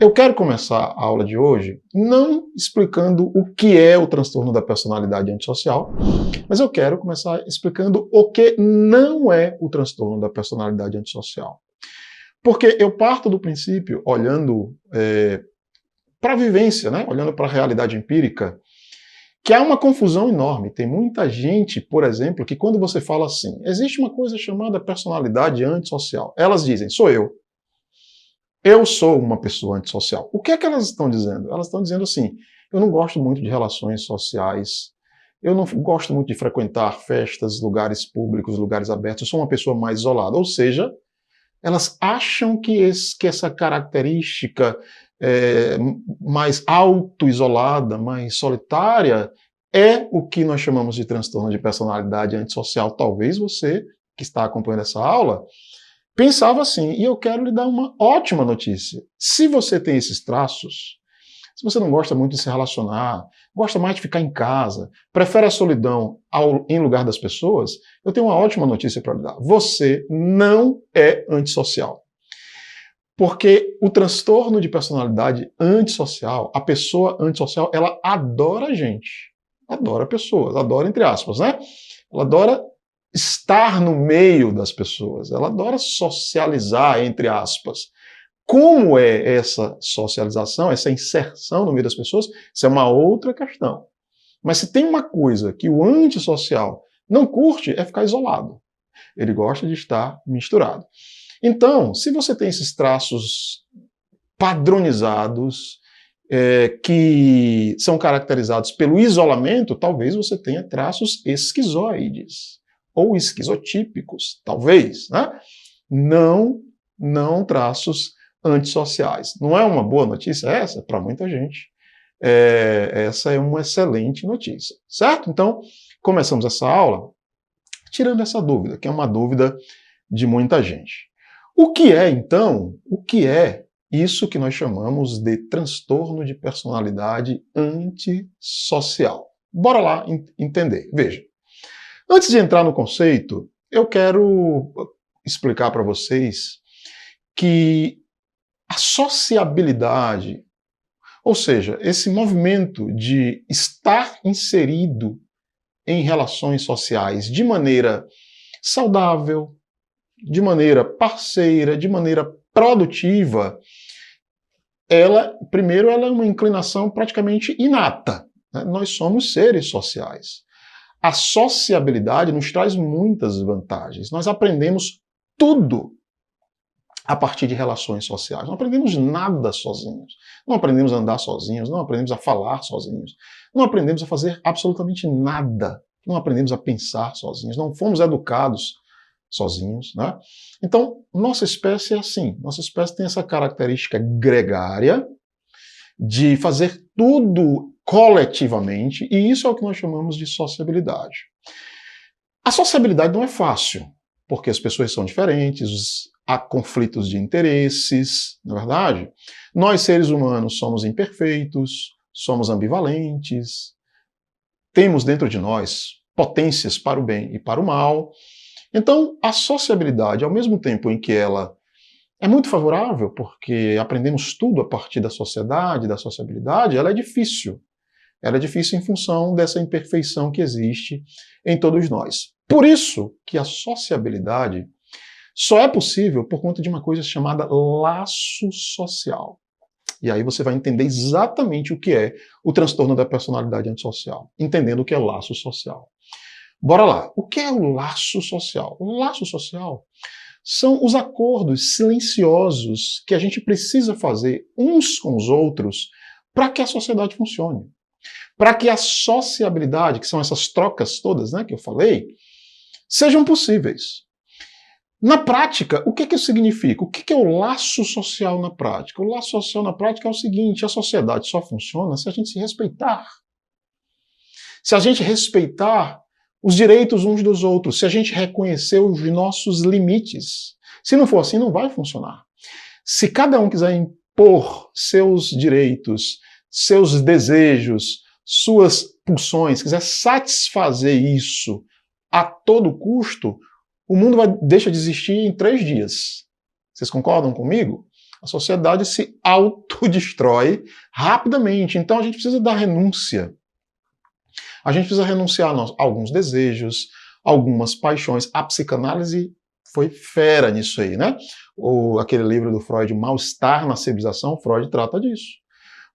Eu quero começar a aula de hoje não explicando o que é o transtorno da personalidade antissocial, mas eu quero começar explicando o que não é o transtorno da personalidade antissocial. Porque eu parto do princípio, olhando para a vivência, né? Olhando para a realidade empírica, que há uma confusão enorme. Tem muita gente, por exemplo, que quando você fala assim, existe uma coisa chamada personalidade antissocial. Elas dizem, sou eu. Eu sou uma pessoa antissocial. O que é que elas estão dizendo? Elas estão dizendo assim, eu não gosto muito de relações sociais, eu não gosto muito de frequentar festas, lugares públicos, lugares abertos, eu sou uma pessoa mais isolada. Ou seja, elas acham que essa característica mais auto-isolada, mais solitária, é o que nós chamamos de transtorno de personalidade antissocial. Talvez você, que está acompanhando essa aula, pensava assim, e eu quero lhe dar uma ótima notícia. Se você tem esses traços, se você não gosta muito de se relacionar, gosta mais de ficar em casa, prefere a solidão em lugar das pessoas, eu tenho uma ótima notícia para lhe dar. Você não é antissocial. Porque o transtorno de personalidade antissocial, a pessoa antissocial, ela adora a gente. Adora pessoas, adora entre aspas, né? Ela adora estar no meio das pessoas, ela adora socializar, entre aspas. Como é essa socialização, essa inserção no meio das pessoas, isso é uma outra questão. Mas se tem uma coisa que o antissocial não curte, é ficar isolado. Ele gosta de estar misturado. Então, se você tem esses traços padronizados, que são caracterizados pelo isolamento, talvez você tenha traços esquizoides ou esquizotípicos, talvez, né? Não traços antissociais. Não é uma boa notícia essa? Para muita gente. Essa é uma excelente notícia, certo? Então, começamos essa aula tirando essa dúvida, que é uma dúvida de muita gente. O que é, então, isso que nós chamamos de transtorno de personalidade antissocial? Bora lá entender. Veja, antes de entrar no conceito, eu quero explicar para vocês que a sociabilidade, ou seja, esse movimento de estar inserido em relações sociais de maneira saudável, de maneira parceira, de maneira produtiva, primeiro, ela é uma inclinação praticamente inata, né? Nós somos seres sociais. A sociabilidade nos traz muitas vantagens. Nós aprendemos tudo a partir de relações sociais. Não aprendemos nada sozinhos. Não aprendemos a andar sozinhos, não aprendemos a falar sozinhos, não aprendemos a fazer absolutamente nada. Não aprendemos a pensar sozinhos, não fomos educados sozinhos, né? Então, nossa espécie é assim. Nossa espécie tem essa característica gregária de fazer tudo coletivamente, e isso é o que nós chamamos de sociabilidade. A sociabilidade não é fácil, porque as pessoas são diferentes, há conflitos de interesses, não é verdade? Nós, seres humanos, somos imperfeitos, somos ambivalentes, temos dentro de nós potências para o bem e para o mal. Então, a sociabilidade, ao mesmo tempo em que ela é muito favorável, porque aprendemos tudo a partir da sociedade, da sociabilidade, ela é difícil. Ela é difícil em função dessa imperfeição que existe em todos nós. Por isso que a sociabilidade só é possível por conta de uma coisa chamada laço social. E aí você vai entender exatamente o que é o transtorno da personalidade antissocial, entendendo o que é laço social. Bora lá. O que é o laço social? O laço social são os acordos silenciosos que a gente precisa fazer uns com os outros para que a sociedade funcione. Para que a sociabilidade, que são essas trocas todas, né, que eu falei, sejam possíveis. Na prática, o que isso significa? O que é o laço social na prática? O laço social na prática é o seguinte: a sociedade só funciona se a gente se respeitar. Se a gente respeitar os direitos uns dos outros, se a gente reconhecer os nossos limites. Se não for assim, não vai funcionar. Se cada um quiser impor seus direitos, seus desejos, suas pulsões, quiser satisfazer isso a todo custo, o mundo deixa de existir em 3 dias. Vocês concordam comigo? A sociedade se autodestrói rapidamente. Então a gente precisa da renúncia. A gente precisa renunciar a alguns desejos, algumas paixões. A psicanálise foi fera nisso aí, né? Aquele livro do Freud, Mal-Estar na Civilização, Freud trata disso.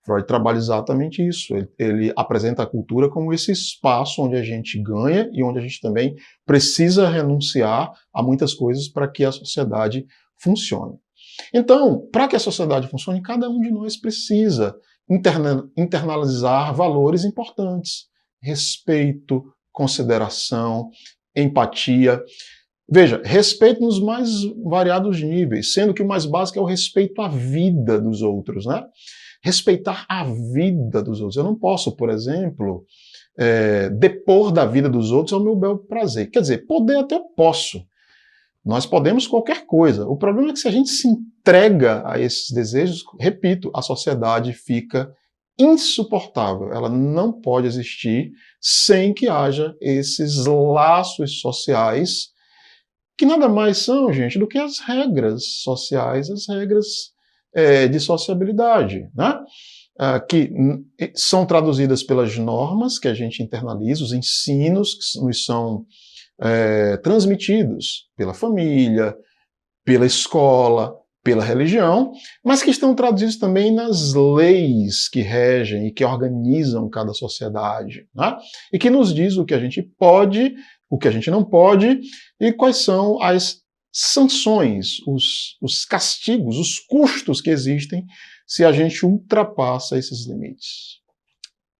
Freud trabalha exatamente isso. Ele apresenta a cultura como esse espaço onde a gente ganha e onde a gente também precisa renunciar a muitas coisas para que a sociedade funcione. Então, para que a sociedade funcione, cada um de nós precisa internalizar valores importantes. Respeito, consideração, empatia. Veja, respeito nos mais variados níveis, sendo que o mais básico é o respeito à vida dos outros, né? Respeitar a vida dos outros. Eu não posso, por exemplo, depor da vida dos outros ao meu bel prazer. Quer dizer, poder até eu posso. Nós podemos qualquer coisa. O problema é que se a gente se entrega a esses desejos, repito, a sociedade fica insuportável. Ela não pode existir sem que haja esses laços sociais, que nada mais são, gente, do que as regras sociais, as regras de sociabilidade, né? Que são traduzidas pelas normas que a gente internaliza, os ensinos que nos são transmitidos pela família, pela escola, pela religião, mas que estão traduzidos também nas leis que regem e que organizam cada sociedade, né? E que nos diz o que a gente pode, o que a gente não pode e quais são as sanções, os castigos, os custos que existem se a gente ultrapassa esses limites.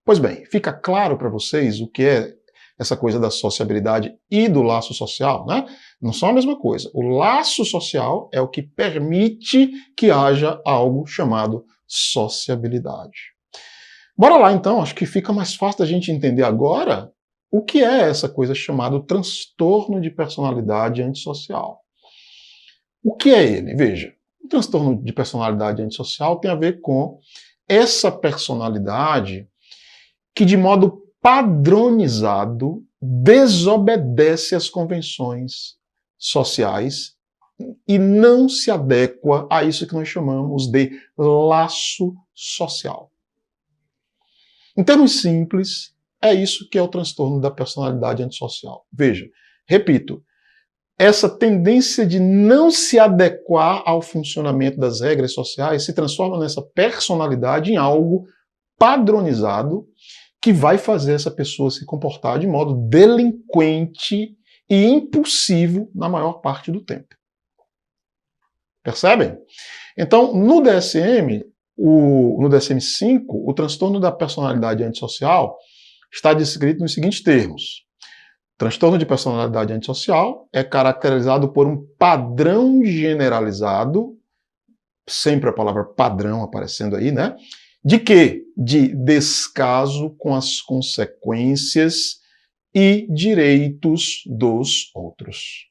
Pois bem, fica claro para vocês o que é essa coisa da sociabilidade e do laço social, né? Não são a mesma coisa. O laço social é o que permite que haja algo chamado sociabilidade. Bora lá então, acho que fica mais fácil da gente entender agora o que é essa coisa chamada transtorno de personalidade antissocial. O que é ele? Veja, o transtorno de personalidade antissocial tem a ver com essa personalidade que, de modo padronizado, desobedece às convenções sociais e não se adequa a isso que nós chamamos de laço social. Em termos simples, é isso que é o transtorno da personalidade antissocial. Veja, repito, essa tendência de não se adequar ao funcionamento das regras sociais se transforma nessa personalidade em algo padronizado que vai fazer essa pessoa se comportar de modo delinquente e impulsivo na maior parte do tempo. Percebem? Então, no DSM, no DSM-5, o transtorno da personalidade antissocial está descrito nos seguintes termos. O transtorno de personalidade antissocial é caracterizado por um padrão generalizado, sempre a palavra padrão aparecendo aí, né? De quê? De descaso com as consequências e direitos dos outros.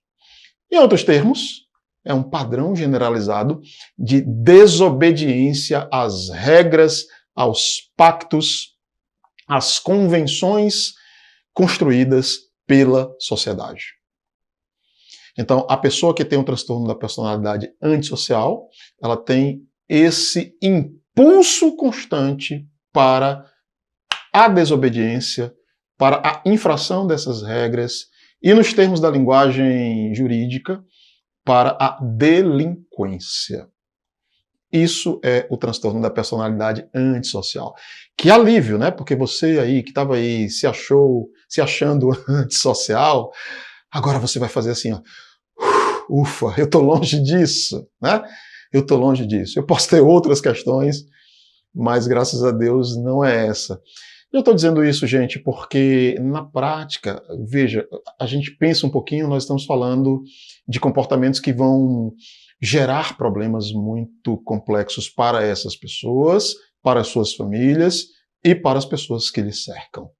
Em outros termos, é um padrão generalizado de desobediência às regras, aos pactos, às convenções construídas pela sociedade. Então, a pessoa que tem um transtorno da personalidade antissocial, ela tem esse impulso constante para a desobediência, para a infração dessas regras e, nos termos da linguagem jurídica, para a delinquência. Isso é o transtorno da personalidade antissocial. Que alívio, né? Porque você aí, que estava aí, se achando antissocial, agora você vai fazer assim, ó. Ufa, eu estou longe disso, né? Eu estou longe disso. Eu posso ter outras questões, mas graças a Deus não é essa. Eu estou dizendo isso, gente, porque na prática, veja, a gente pensa um pouquinho, nós estamos falando de comportamentos que vão gerar problemas muito complexos para essas pessoas, para as suas famílias e para as pessoas que lhes cercam.